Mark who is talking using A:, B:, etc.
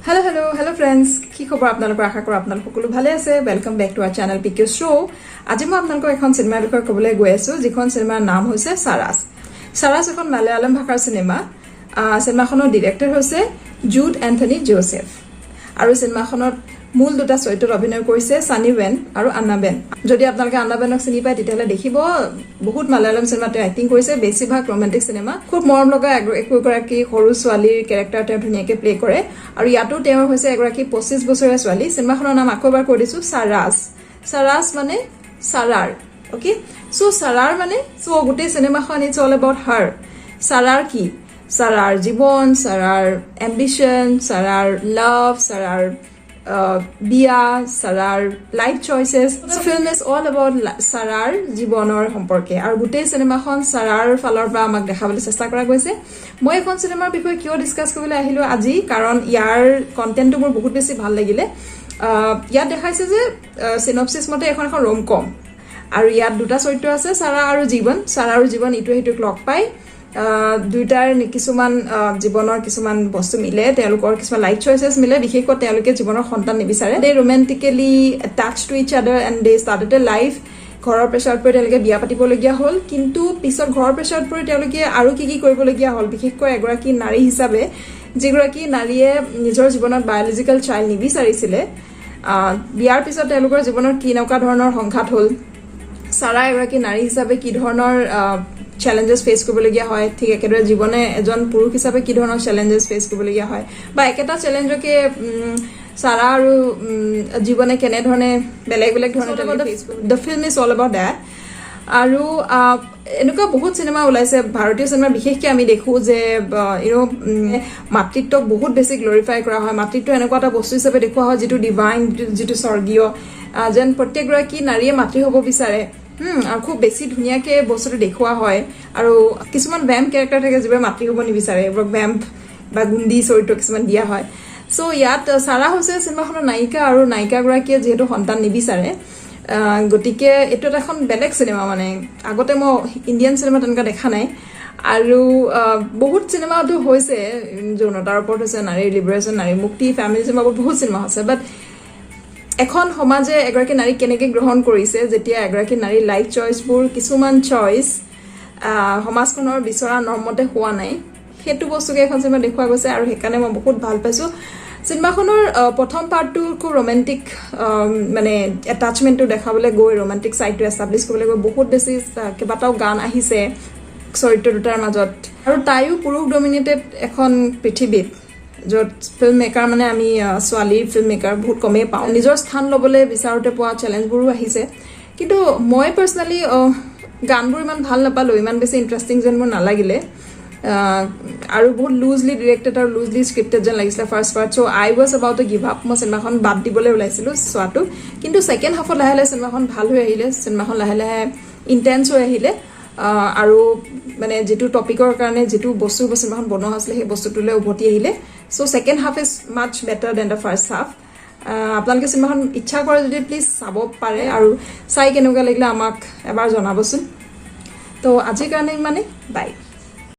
A: Hello friends. কি খবৰ আপোনালোকৰ আশা কৰোঁ আপোনালোক সকলো ভালে আছে welcome back to our channel PQ show আজি মই আপোনালোকক এখন সিনেমাৰ বিষয়ে ক'বলৈ গৈ আছো যিখন সিনেমাৰ নাম হৈছে সাৰাস এখন মালয়ালম ভাষাৰ সিনেমা সিনেমাখনৰ ডিৰেক্টৰ হৈছে জুড এন্থনি জোসেফ আৰু সিনেমাখনত মূল দুটা চৰিত্ৰত অভিনয় কৰিছে সানি ওয়েন আৰু আন্না বেন যদি আপোনালোকে আন্না বেনক চিনি পায় তেতিয়াহ'লে দেখিব বহুত মালয়ালম সিনেমাতে এক্টিং কৰিছে বেছিভাগ ৰোমান্টিক সিনেমা খুব মৰম লগা একোগৰাকী সৰু ছোৱালীৰ কেৰেক্টাৰ তেওঁ ধুনীয়াকৈ প্লে কৰে আৰু ইয়াতো তেওঁ হৈছে এগৰাকী 25 বছৰীয়া ছোৱালী সিনেমাখনৰ নাম আকৌ এবাৰ কৈ দিছো সাৰাস মানে সাৰাৰ ওকে সো সাৰাৰ মানে সো গোটেই সিনেমাখন ইটস অল এবাউট হাৰ সাৰাৰ কি সাৰাৰ জীৱন সাৰাৰ এম্বিশন সাৰাৰ লাভ সাৰাৰ বিয়া সাৰাৰ life choices film is all about সাৰাৰ জীৱনৰ সম্পৰ্কে আৰু গোটেই সিনেমাখন সাৰাৰ ফালৰ পৰা আমাক দেখাবলৈ চেষ্টা কৰা গৈছে মই এখন সিনেমাৰ বিষয়ে কিয় ডিসকাস কৰিবলৈ আহিলো আজি কাৰণ ইয়াৰ কন্টেন্টটো মোৰ বহুত বেছি ভাল লাগিলে ইয়াত দেখাইছে যে সিনপসিস মতে এখন ৰোম-কম আৰু ইয়াত দুটা চৰিত্ৰ আছে সাৰা আৰু জীৱন ইটোৱে সিটোক লগ পায় দুইটাৰ কিছুমান জীৱনৰ কিছুমান বস্তু মিলে তেওঁলোকৰ কিছুমান লাইফ চইচেছ মিলে বিশেষকৈ তেওঁলোকে জীৱনৰ সন্তান নিবিচাৰে দে ৰোমান্টিকেলি টাচ টু ইচ আদাৰ and De started A life ঘৰৰ প্ৰেছাৰত পৰি তেওঁলোকে বিয়া পাতিবলগীয়া হ'ল কিন্তু পিছত ঘৰৰ প্ৰেছাৰত পৰি তেওঁলোকে আৰু কি কৰিবলগীয়া হ'ল বিশেষকৈ এগৰাকী নাৰী হিচাপে যিগৰাকী নাৰীয়ে নিজৰ জীৱনত বায়'লজিকেল চাইল্ড নিবিচাৰিছিলে বিয়াৰ পিছত তেওঁলোকৰ জীৱনত কি এনেকুৱা ধৰণৰ সংঘাত হ'ল সাৰা এগৰাকী নাৰী হিচাপে কি ধৰণৰ challenges face কৰিবলগীয়া হয় ঠিক একেদৰে জীৱনে এজন পুৰুষ হিচাপে কি ধৰণৰ challenges face কৰিবলগীয়া হয় বা একেটা চ্যালেঞ্জকে সাৰা আৰু জীৱনে কেনে ধৰণে বেলেগ ধৰণে the film is all about that আৰু এনেকুৱা বহুত সিনেমা ওলাইছে ভাৰতীয় সিনেমা বিশেষকৈ আমি দেখো যে মাতৃত্বক বহুত বেছি গ্লোৰিফাই কৰা হয় মাতৃত্ব এনেকুৱা এটা বস্তু হিচাপে দেখুওৱা হয় যিটো ডিভাইন যিটো স্বৰ্গীয় যেন প্ৰত্যেকগৰাকী নাৰীয়ে মাতৃ হ'ব বিচাৰে আৰু খুব বেছি ধুনীয়াকৈ বস্তুটো দেখুওৱা হয় আৰু কিছুমান ভ্যাম্প কেৰেক্টাৰ থাকে যিবোৰে মাতৃ হ'ব নিবিচাৰে এইবোৰ ভ্যাম্প বা গুণ্ডি চৰিত্ৰ কিছুমান দিয়া হয় সো ইয়াত সাৰা হৈছে চিনেমাখনৰ নায়িকা আৰু নায়িকাগৰাকীয়ে যিহেতু সন্তান নিবিচাৰে গতিকে এইটো এখন বেলেগ চিনেমা মানে আগতে মই ইণ্ডিয়ান চিনেমা তেনেকুৱা দেখা নাই আৰু বহুত চিনেমাটো হৈছে যৌনতাৰ ওপৰত হৈছে নাৰীৰ লিবাৰেশ্যন নাৰী মুক্তি ফেমিলি চিনেমা বহুত চিনেমা হৈছে বাট এখন সমাজে এগৰাকী নাৰীক কেনেকৈ গ্ৰহণ কৰিছে যেতিয়া এগৰাকী নাৰীৰ লাইফ চইচবোৰ কিছুমান চইচ সমাজখনৰ বিচৰা নৰ্মতে হোৱা নাই সেইটো বস্তুকে এখন চিনেমা দেখুওৱা গৈছে আৰু সেইকাৰণে মই বহুত ভাল পাইছোঁ সিনেমাখনৰ প্ৰথম পাৰ্টটো খুব ৰোমান্টিক মানে এটাচমেণ্টটো দেখাবলৈ গৈ ৰোমান্টিক চাইডটো এষ্টাব্লিছ কৰিবলৈ গৈ বহুত বেছি কেইবাটাও গান আহিছে চৰিত্ৰ দুটাৰ মাজত আৰু তাইও পুৰুষ ডমিনেটেড এখন পৃথিৱীত য'ত ফিল্ম মেকাৰ মানে আমি ছোৱালীৰ ফিল্ম মেকাৰ বহুত কমেই পাওঁ নিজৰ স্থান ল'বলৈ বিচাৰোঁতে পোৱা চেলেঞ্জবোৰো আহিছে কিন্তু মই পাৰ্চনেলি গানবোৰ ইমান ভাল নাপালোঁ ইমান বেছি ইণ্টাৰেষ্টিং যেন মোৰ নালাগিলে আৰু বহুত লুজলি ডিৰেক্টেড আৰু লুজলি স্ক্ৰিপ্টেড যেন লাগিছিলে first part so' I was about to give up মই চিনেমাখন বাদ দিবলৈ ওলাইছিলোঁ চোৱাটো কিন্তু ছেকেণ্ড হাফত লাহে লাহে চিনেমাখন ভাল হৈ আহিলে চিনেমাখন লাহে লাহে ইণ্টেন্স হৈ আহিলে আৰু মানে যিটো টপিকৰ কাৰণে যিটো বস্তুৰ চিনেমাখন বনোৱা হৈছিলে সেই বস্তুটোলৈ উভতি আহিলে so' second half is much better than the first half আপোনালোকে চিনেমাখন ইচ্ছা কৰে যদি প্লিজ চাব পাৰে আৰু চাই কেনেকুৱা লাগিলে আমাক এবাৰ জনাবচোন তো আজিৰ কাৰণে ইমানেই বাই